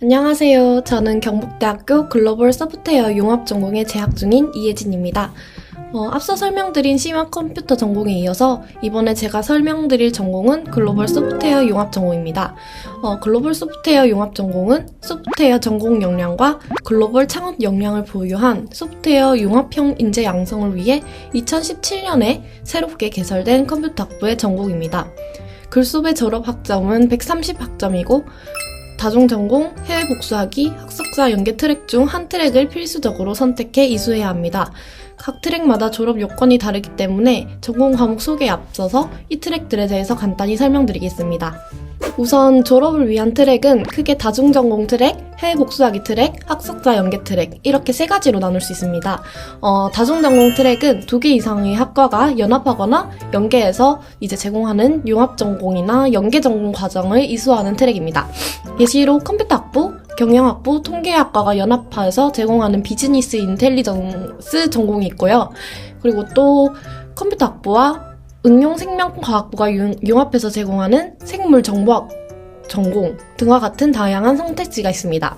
안녕하세요. 저는 경북대학교 글로벌 소프트웨어 융합 전공에 재학 중인 이혜진입니다. 앞서 설명드린 C와 컴퓨터 전공에 이어서 이번에 제가 설명드릴 전공은 글로벌 소프트웨어 융합 전공입니다. 글로벌 소프트웨어 융합 전공은 소프트웨어 전공 역량과 글로벌 창업 역량을 보유한 소프트웨어 융합형 인재 양성을 위해 2017년에 새롭게 개설된 컴퓨터 학부의 전공입니다. 글소의 졸업 학점은 130학점이고 다중전공, 해외 복수하기, 학습자 연계 트랙 중 한 트랙을 필수적으로 선택해 이수해야 합니다. 각 트랙마다 졸업 요건이 다르기 때문에 전공 과목 소개에 앞서서 이 트랙들에 대해서 간단히 설명드리겠습니다. 우선 졸업을 위한 트랙은 크게 다중전공 트랙, 해외 복수하기 트랙, 학습자 연계 트랙 이렇게 세 가지로 나눌 수 있습니다. 다중전공 트랙은 2개 이상의 학과가 연합하거나 연계해서 이제 제공하는 융합전공이나 연계전공 과정을 이수하는 트랙입니다. 예시로 컴퓨터학부, 경영학부, 통계학과가 연합해서 제공하는 비즈니스 인텔리전스 전공이 있고요. 그리고 또 컴퓨터학부와 응용생명과학부가 융합해서 제공하는 생물정보학 전공 등과 같은 다양한 선택지가 있습니다.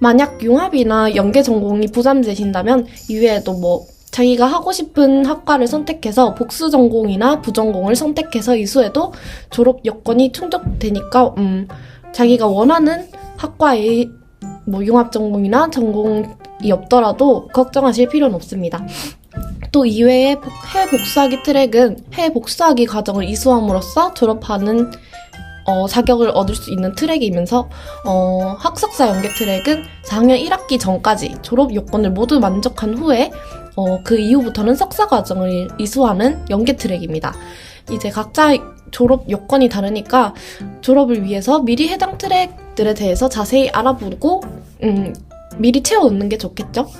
만약 융합이나 연계 전공이 부담되신다면 이외에도 자기가 하고 싶은 학과를 선택해서 복수 전공이나 부전공을 선택해서 이수해도 졸업 여건이 충족되니까 자기가 원하는 학과의 융합 전공이나 전공이 없더라도 걱정하실 필요는 없습니다. 또 이외에 해외 복수하기 트랙은 해외 복수하기 과정을 이수함으로써 졸업하는 자격을 얻을 수 있는 트랙이면서 학습자 연계 트랙은 4학년 1학기 전까지 졸업 요건을 모두 만족한 후에 그 이후부터는 석사 과정을 이수하는 연계 트랙입니다. 이제 각자 졸업 요건이 다르니까 졸업을 위해서 미리 해당 트랙들에 대해서 자세히 알아보고 미리 채워놓는 게 좋겠죠?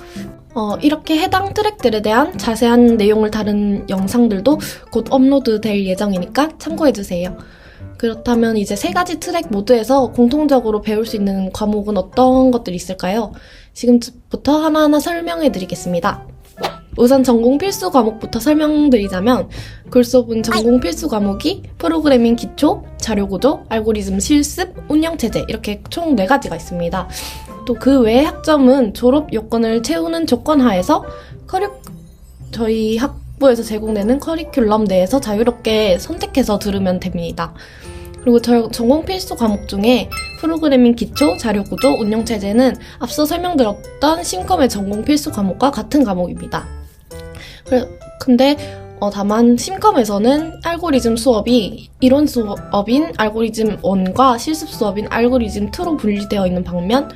이렇게 해당 트랙들에 대한 자세한 내용을 다룬 영상들도 곧 업로드 될 예정이니까 참고해주세요. 그렇다면 이제 세 가지 트랙 모두에서 공통적으로 배울 수 있는 과목은 어떤 것들이 있을까요? 지금부터 하나하나 설명해드리겠습니다. 우선 전공 필수 과목부터 설명드리자면 글소분 전공 필수 과목이 프로그래밍 기초, 자료구조, 알고리즘 실습, 운영체제 이렇게 총 4가지가 있습니다. 또 그 외의 학점은 졸업 요건을 채우는 조건 하에서 저희 학부에서 제공되는 커리큘럼 내에서 자유롭게 선택해서 들으면 됩니다. 그리고 전공 필수 과목 중에 프로그래밍 기초, 자료구조, 운영체제는 앞서 설명드렸던 심컴의 전공 필수 과목과 같은 과목입니다. 근데 다만 심컴에서는 알고리즘 수업이 이론 수업인 알고리즘 1과 실습 수업인 알고리즘 2로 분리되어 있는 반면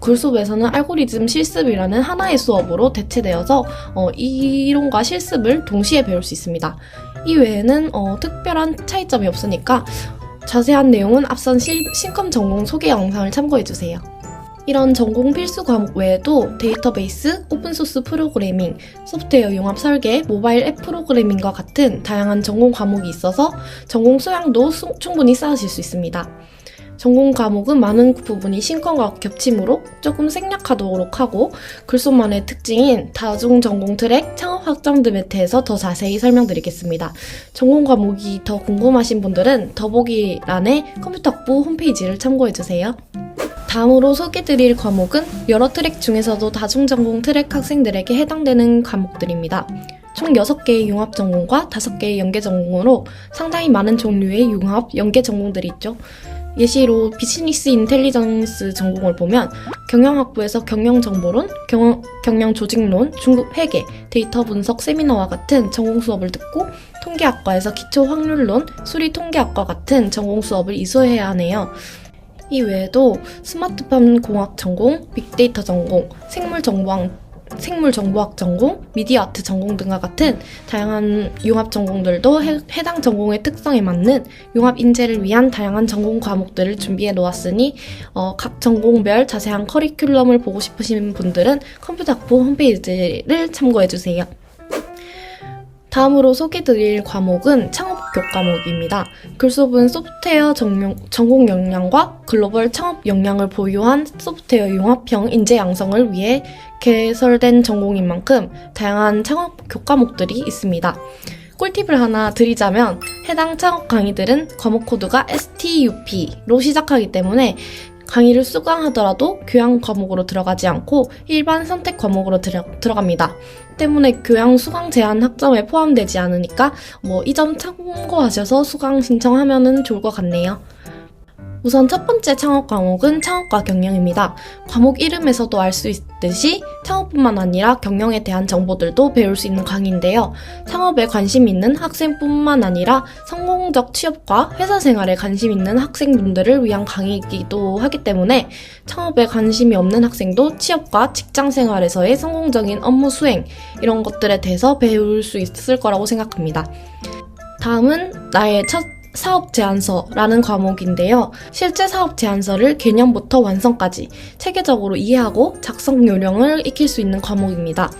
글수업에서는 알고리즘 실습이라는 하나의 수업으로 대체되어서 이론과 실습을 동시에 배울 수 있습니다. 이 외에는 특별한 차이점이 없으니까 자세한 내용은 앞선 심컴 전공 소개 영상을 참고해주세요. 이런 전공 필수 과목 외에도 데이터베이스, 오픈소스 프로그래밍, 소프트웨어 융합 설계, 모바일 앱 프로그래밍과 같은 다양한 전공 과목이 있어서 전공 소양도 충분히 쌓으실 수 있습니다. 전공 과목은 많은 부분이 심컴과 겹치므로 조금 생략하도록 하고 글소만의 특징인 다중 전공 트랙, 창업 학점 등에 대해서 더 자세히 설명드리겠습니다. 전공 과목이 더 궁금하신 분들은 더보기란에 컴퓨터학부 홈페이지를 참고해주세요. 다음으로 소개드릴 과목은 여러 트랙 중에서도 다중전공 트랙 학생들에게 해당되는 과목들입니다. 총 6개의 융합 전공과 5개의 연계 전공으로 상당히 많은 종류의 융합, 연계 전공들이 있죠. 예시로 비즈니스 인텔리전스 전공을 보면 경영학부에서 경영정보론, 경영조직론, 중국회계, 데이터 분석 세미나와 같은 전공 수업을 듣고 통계학과에서 기초확률론, 수리통계학과 같은 전공 수업을 이수해야 하네요. 이 외에도 스마트팜 공학 전공, 빅데이터 전공, 생물정보학 전공, 미디어아트 전공 등과 같은 다양한 융합 전공들도 해당 전공의 특성에 맞는 융합 인재를 위한 다양한 전공 과목들을 준비해 놓았으니 각 전공별 자세한 커리큘럼을 보고 싶으신 분들은 컴퓨터학부 홈페이지를 참고해주세요. 다음으로 소개드릴 과목은 창업교 과목입니다. 글소분 소프트웨어 전공 역량과 글로벌 창업 역량을 보유한 소프트웨어 융합형 인재 양성을 위해 개설된 전공인 만큼 다양한 창업교 과목들이 있습니다. 꿀팁을 하나 드리자면 해당 창업 강의들은 과목 코드가 STUP로 시작하기 때문에 강의를 수강하더라도 교양 과목으로 들어가지 않고 일반 선택 과목으로 들어갑니다. 때문에 교양 수강 제한 학점에 포함되지 않으니까 이 점 참고하셔서 수강 신청하면 좋을 것 같네요. 우선 첫 번째 창업 과목은 창업과 경영입니다. 과목 이름에서도 알 수 있듯이 창업뿐만 아니라 경영에 대한 정보들도 배울 수 있는 강의인데요. 창업에 관심 있는 학생뿐만 아니라 성공적 취업과 회사 생활에 관심 있는 학생분들을 위한 강의이기도 하기 때문에 창업에 관심이 없는 학생도 취업과 직장 생활에서의 성공적인 업무 수행 이런 것들에 대해서 배울 수 있을 거라고 생각합니다. 다음은 나의 첫 사업 제안서라는 과목인데요. 실제 사업 제안서를 개념부터 완성까지 체계적으로 이해하고 작성 요령을 익힐 수 있는 과목입니다.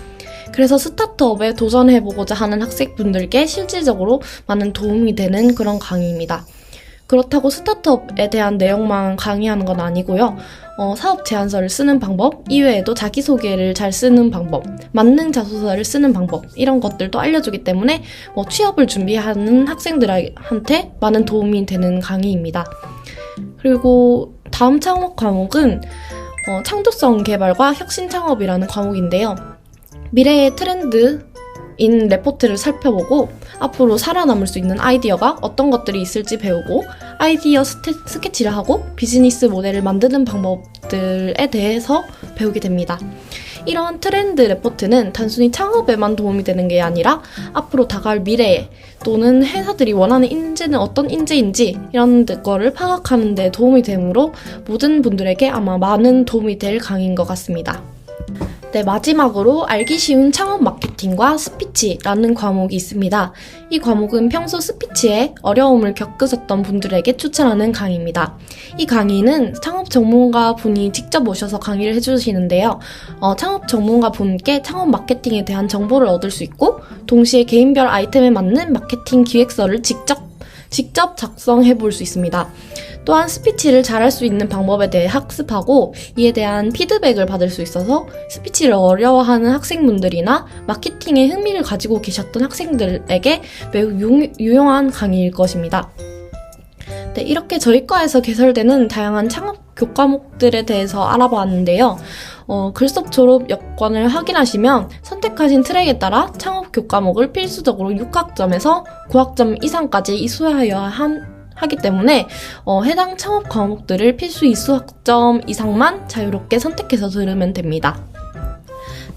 그래서 스타트업에 도전해보고자 하는 학생분들께 실질적으로 많은 도움이 되는 그런 강의입니다. 그렇다고 스타트업에 대한 내용만 강의하는 건 아니고요. 사업 제안서를 쓰는 방법, 이외에도 자기소개를 잘 쓰는 방법, 만능 자소서를 쓰는 방법 이런 것들도 알려주기 때문에 취업을 준비하는 학생들한테 많은 도움이 되는 강의입니다. 그리고 다음 창업 과목은 창조성 개발과 혁신 창업이라는 과목인데요. 미래의 트렌드인 레포트를 살펴보고 앞으로 살아남을 수 있는 아이디어가 어떤 것들이 있을지 배우고 아이디어 스케치를 하고 비즈니스 모델을 만드는 방법들에 대해서 배우게 됩니다. 이런 트렌드 레포트는 단순히 창업에만 도움이 되는 게 아니라 앞으로 다가올 미래에 또는 회사들이 원하는 인재는 어떤 인재인지 이런 거를 파악하는 데 도움이 되므로 모든 분들에게 아마 많은 도움이 될 강의인 것 같습니다. 네, 마지막으로 알기 쉬운 창업 마케팅과 스피치라는 과목이 있습니다. 이 과목은 평소 스피치에 어려움을 겪으셨던 분들에게 추천하는 강의입니다. 이 강의는 창업 전문가 분이 직접 오셔서 강의를 해주시는데요. 창업 전문가 분께 창업 마케팅에 대한 정보를 얻을 수 있고 동시에 개인별 아이템에 맞는 마케팅 기획서를 직접 작성해 볼 수 있습니다. 또한 스피치를 잘할 수 있는 방법에 대해 학습하고 이에 대한 피드백을 받을 수 있어서 스피치를 어려워하는 학생분들이나 마케팅에 흥미를 가지고 계셨던 학생들에게 매우 유용한 강의일 것입니다. 네, 이렇게 저희 과에서 개설되는 다양한 창업 교과목들에 대해서 알아봤는데요. 글썹 졸업 여건을 확인하시면 선택하신 트랙에 따라 창업 교과목을 필수적으로 6학점에서 9학점 이상까지 이수해야 하기 때문에 해당 창업 과목들을 필수 이수 학점 이상만 자유롭게 선택해서 들으면 됩니다.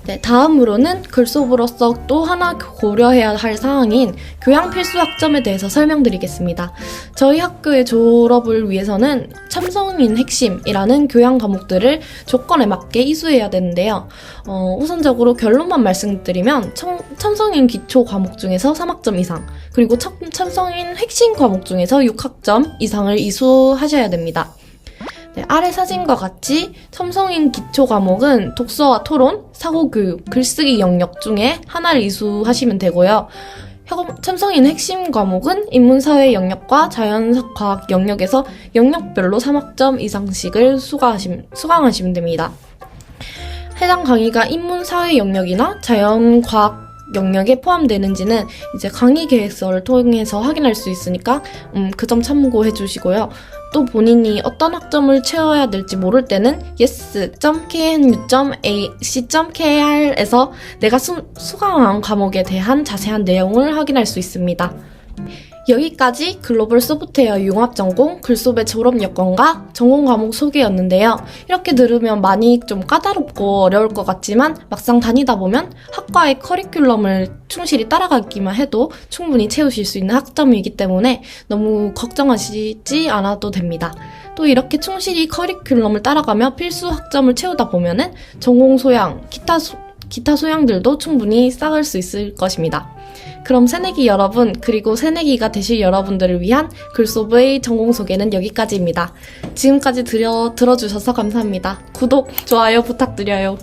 네, 다음으로는 글소브로서 또 하나 고려해야 할 사항인 교양 필수 학점에 대해서 설명드리겠습니다. 저희 학교의 졸업을 위해서는 첨성인 핵심이라는 교양 과목들을 조건에 맞게 이수해야 되는데요. 우선적으로 결론만 말씀드리면 첨성인 기초 과목 중에서 3학점 이상, 그리고 첨성인 핵심 과목 중에서 6학점 이상을 이수하셔야 됩니다. 네, 아래 사진과 같이 첨성인 기초 과목은 독서와 토론, 사고교육, 글쓰기 영역 중에 하나를 이수하시면 되고요. 첨성인 핵심 과목은 인문사회 영역과 자연과학 영역에서 영역별로 3학점 이상씩을 수강하시면 됩니다. 해당 강의가 인문사회 영역이나 자연과학 영역에 포함되는지는 이제 강의 계획서를 통해서 확인할 수 있으니까 그 점 참고해 주시고요. 또 본인이 어떤 학점을 채워야 될지 모를 때는 yes.knu.ac.kr에서 내가 수강한 과목에 대한 자세한 내용을 확인할 수 있습니다. 여기까지 글로벌 소프트웨어 융합전공 글소의 졸업 여건과 전공 과목 소개였는데요. 이렇게 들으면 많이 좀 까다롭고 어려울 것 같지만 막상 다니다 보면 학과의 커리큘럼을 충실히 따라가기만 해도 충분히 채우실 수 있는 학점이기 때문에 너무 걱정하시지 않아도 됩니다. 또 이렇게 충실히 커리큘럼을 따라가며 필수 학점을 채우다 보면은 전공 소양, 기타 소양들도 충분히 쌓을 수 있을 것입니다. 그럼 새내기 여러분, 그리고 새내기가 되실 여러분들을 위한 글소브의 전공 소개는 여기까지입니다. 지금까지 들어주셔서 감사합니다. 구독, 좋아요 부탁드려요.